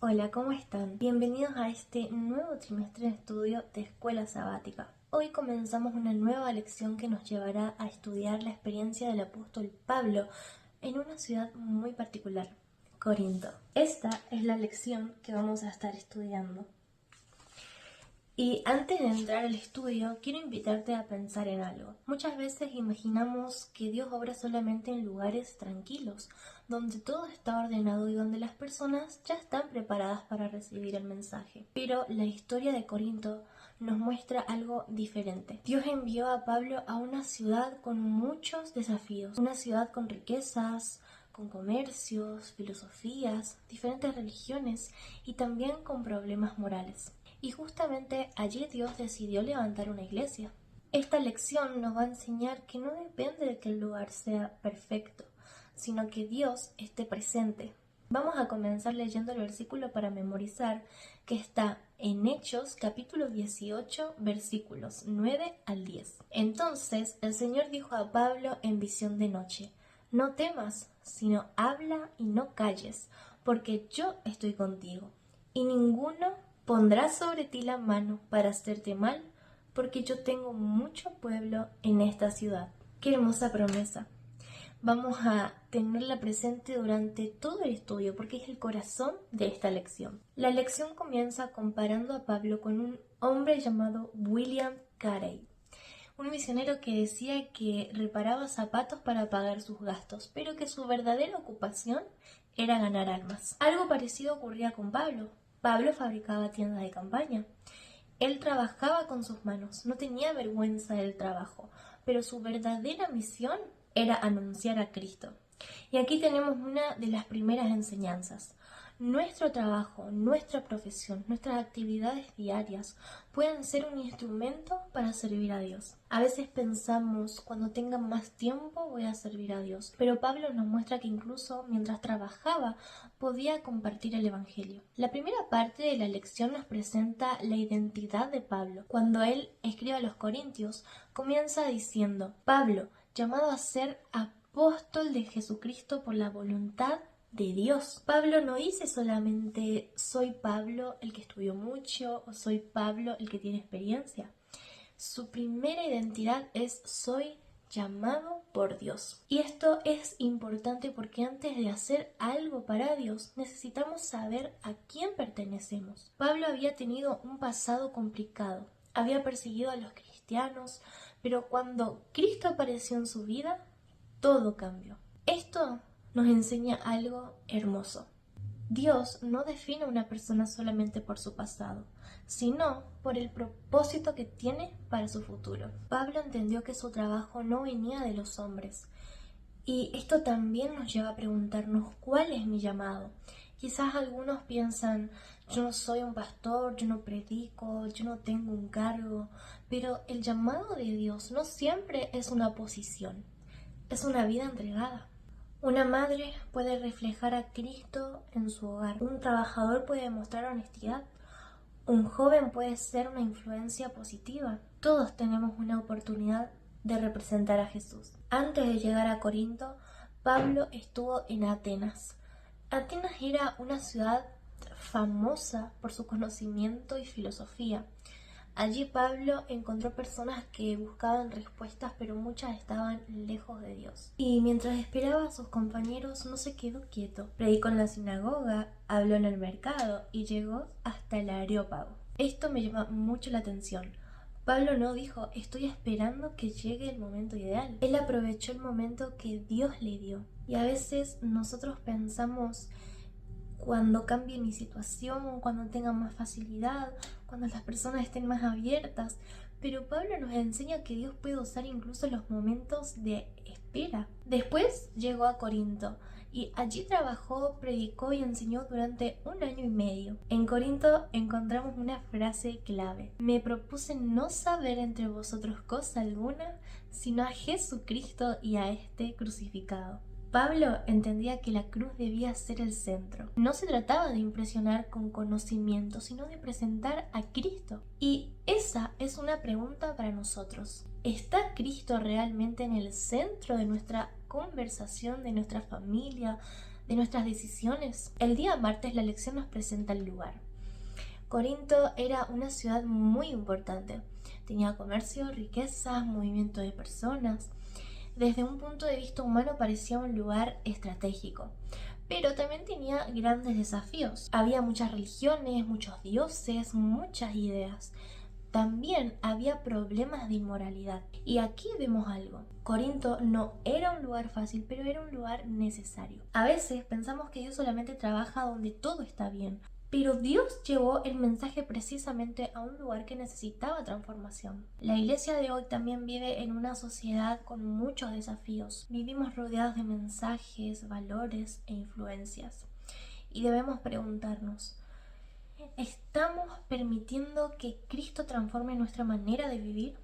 Hola, ¿cómo están? Bienvenidos a este nuevo trimestre de estudio de Escuela Sabática. Hoy comenzamos una nueva lección que nos llevará a estudiar la experiencia del apóstol Pablo en una ciudad muy particular, Corinto. Esta es la lección que vamos a estar estudiando. Y antes de entrar al estudio, quiero invitarte a pensar en algo. Muchas veces imaginamos que Dios obra solamente en lugares tranquilos, donde todo está ordenado y donde las personas ya están preparadas para recibir el mensaje. Pero la historia de Corinto nos muestra algo diferente. Dios envió a Pablo a una ciudad con muchos desafíos, una ciudad con riquezas, con comercios, filosofías, diferentes religiones y también con problemas morales. Y justamente allí Dios decidió levantar una iglesia. Esta lección nos va a enseñar que no depende de que el lugar sea perfecto, sino que Dios esté presente. Vamos a comenzar leyendo el versículo para memorizar, que está en Hechos capítulo 18 versículos 9 al 10. Entonces el Señor dijo a Pablo en visión de noche: no temas, sino habla y no calles, porque yo estoy contigo, y ninguno pondrá sobre ti la mano para hacerte mal, porque yo tengo mucho pueblo en esta ciudad. Qué hermosa promesa. Vamos a tenerla presente durante todo el estudio porque es el corazón de esta lección. La lección comienza comparando a Pablo con un hombre llamado William Carey, un misionero que decía que reparaba zapatos para pagar sus gastos, pero que su verdadera ocupación era ganar almas. Algo parecido ocurría con Pablo. Pablo fabricaba tiendas de campaña. Él trabajaba con sus manos, no tenía vergüenza del trabajo, pero su verdadera misión era anunciar a Cristo. Y aquí tenemos una de las primeras enseñanzas. Nuestro trabajo, nuestra profesión, nuestras actividades diarias pueden ser un instrumento para servir a Dios. A veces pensamos, cuando tenga más tiempo voy a servir a Dios, pero Pablo nos muestra que incluso mientras trabajaba podía compartir el Evangelio. La primera parte de la lección nos presenta la identidad de Pablo. Cuando él escribe a los Corintios, comienza diciendo: Pablo, llamado a ser apóstol de Jesucristo por la voluntad de Dios. Pablo no dice solamente soy Pablo el que estudió mucho o soy Pablo el que tiene experiencia. Su primera identidad es soy llamado por Dios. Y esto es importante porque antes de hacer algo para Dios necesitamos saber a quién pertenecemos. Pablo había tenido un pasado complicado, había perseguido a los cristianos, pero cuando Cristo apareció en su vida, todo cambió. Esto nos enseña algo hermoso. Dios no define a una persona solamente por su pasado, sino por el propósito que tiene para su futuro. Pablo entendió que su trabajo no venía de los hombres. Y esto también nos lleva a preguntarnos cuál es mi llamado. Quizás algunos piensan, yo no soy un pastor, yo no predico, yo no tengo un cargo, pero el llamado de Dios no siempre es una posición, es una vida entregada. Una madre puede reflejar a Cristo en su hogar. Un trabajador puede mostrar honestidad. Un joven puede ser una influencia positiva. Todos tenemos una oportunidad de representar a Jesús. Antes de llegar a Corinto, Pablo estuvo en Atenas. Atenas era una ciudad famosa por su conocimiento y filosofía. Allí Pablo encontró personas que buscaban respuestas, pero muchas estaban lejos de Dios. Y mientras esperaba a sus compañeros, no se quedó quieto. Predicó en la sinagoga, habló en el mercado y llegó hasta el Areópago. Esto me llama mucho la atención. Pablo no dijo, estoy esperando que llegue el momento ideal. Él aprovechó el momento que Dios le dio. Y a veces nosotros pensamos, cuando cambie mi situación, cuando tenga más facilidad, cuando las personas estén más abiertas. Pero Pablo nos enseña que Dios puede usar incluso los momentos de espera. Después llegó a Corinto y allí trabajó, predicó y enseñó durante 1 año y medio. En Corinto encontramos una frase clave: me propuse no saber entre vosotros cosa alguna, sino a Jesucristo y a este crucificado. Pablo entendía que la cruz debía ser el centro. No se trataba de impresionar con conocimiento, sino de presentar a Cristo. Y esa es una pregunta para nosotros. ¿Está Cristo realmente en el centro de nuestra conversación de nuestra familia, de nuestras decisiones. El día martes la lección nos presenta el lugar. Corinto era una ciudad muy importante. Tenía comercio, riquezas, movimiento de personas. Desde un punto de vista humano parecía un lugar estratégico, pero también tenía grandes desafíos. Había muchas religiones, muchos dioses, muchas ideas. También había problemas de inmoralidad. Y aquí vemos algo. Corinto no era un lugar fácil, pero era un lugar necesario. A veces pensamos que Dios solamente trabaja donde todo está bien, pero Dios llevó el mensaje precisamente a un lugar que necesitaba transformación. La iglesia de hoy también vive en una sociedad con muchos desafíos. Vivimos rodeados de mensajes, valores e influencias. Y debemos preguntarnos, ¿estamos permitiendo que Cristo transforme nuestra manera de vivir?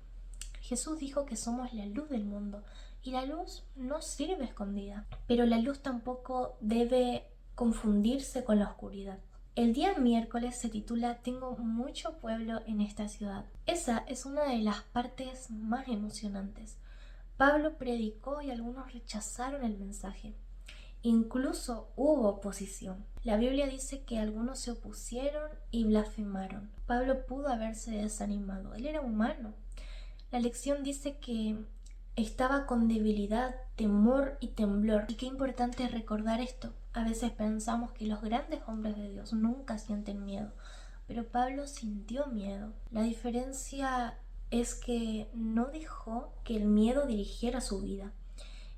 Jesús dijo que somos la luz del mundo y la luz no sirve escondida, pero la luz tampoco debe confundirse con la oscuridad. El día miércoles se titula Tengo mucho pueblo en esta ciudad. Esa es una de las partes más emocionantes. Pablo predicó y algunos rechazaron el mensaje. Incluso hubo oposición. La Biblia dice que algunos se opusieron y blasfemaron. Pablo pudo haberse desanimado. Él era humano. La lección dice que estaba con debilidad, temor y temblor. Y qué importante es recordar esto. A veces pensamos que los grandes hombres de Dios nunca sienten miedo, pero Pablo sintió miedo. La diferencia es que no dejó que el miedo dirigiera su vida.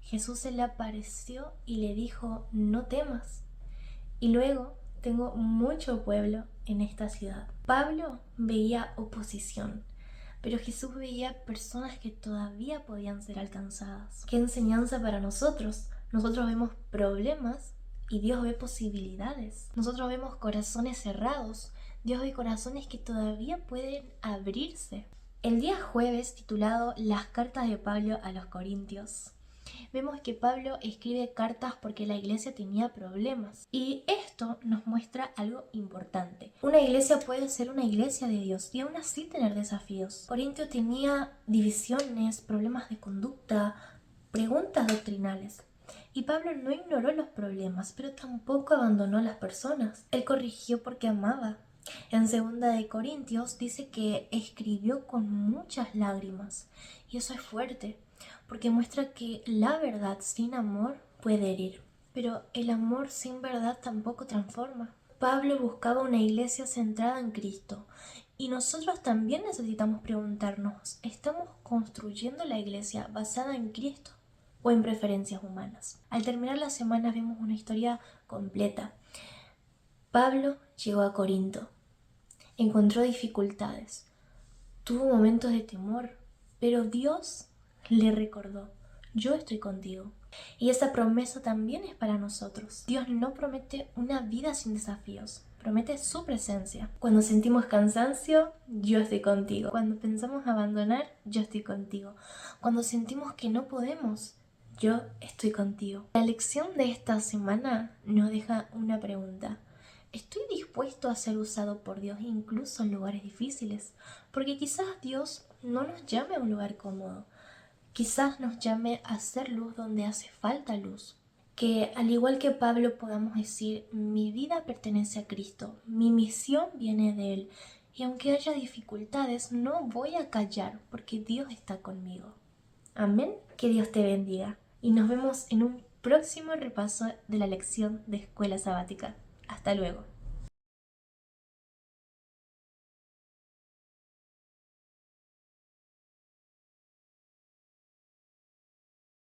Jesús se le apareció y le dijo, no temas. Y luego, tengo mucho pueblo en esta ciudad. Pablo veía oposición, pero Jesús veía personas que todavía podían ser alcanzadas. ¿Qué enseñanza para nosotros? Nosotros vemos problemas y Dios ve posibilidades. Nosotros vemos corazones cerrados. Dios ve corazones que todavía pueden abrirse. El día jueves, titulado Las cartas de Pablo a los Corintios, vemos que Pablo escribe cartas porque la iglesia tenía problemas. Y esto nos muestra algo importante. Una iglesia puede ser una iglesia de Dios y aún así tener desafíos. Corintio tenía divisiones, problemas de conducta, preguntas doctrinales. Y Pablo no ignoró los problemas, pero tampoco abandonó a las personas. Él corrigió porque amaba. En 2 Corintios dice que escribió con muchas lágrimas. Y eso es fuerte, porque muestra que la verdad sin amor puede herir. Pero el amor sin verdad tampoco transforma. Pablo buscaba una iglesia centrada en Cristo. Y nosotros también necesitamos preguntarnos, ¿estamos construyendo la iglesia basada en Cristo o en preferencias humanas? Al terminar la semana vemos una historia completa. Pablo llegó a Corinto, encontró dificultades, tuvo momentos de temor, pero Dios le recordó, yo estoy contigo. Y esa promesa también es para nosotros. Dios no promete una vida sin desafíos, promete su presencia. Cuando sentimos cansancio, yo estoy contigo. Cuando pensamos abandonar, yo estoy contigo. Cuando sentimos que no podemos, yo estoy contigo. La lección de esta semana nos deja una pregunta. ¿Estoy dispuesto a ser usado por Dios incluso en lugares difíciles? Porque quizás Dios no nos llame a un lugar cómodo. Quizás nos llame a hacer luz donde hace falta luz. Que al igual que Pablo podamos decir, mi vida pertenece a Cristo, mi misión viene de Él. Y aunque haya dificultades, no voy a callar porque Dios está conmigo. Amén. Que Dios te bendiga. Y nos vemos en un próximo repaso de la lección de Escuela Sabática. Hasta luego.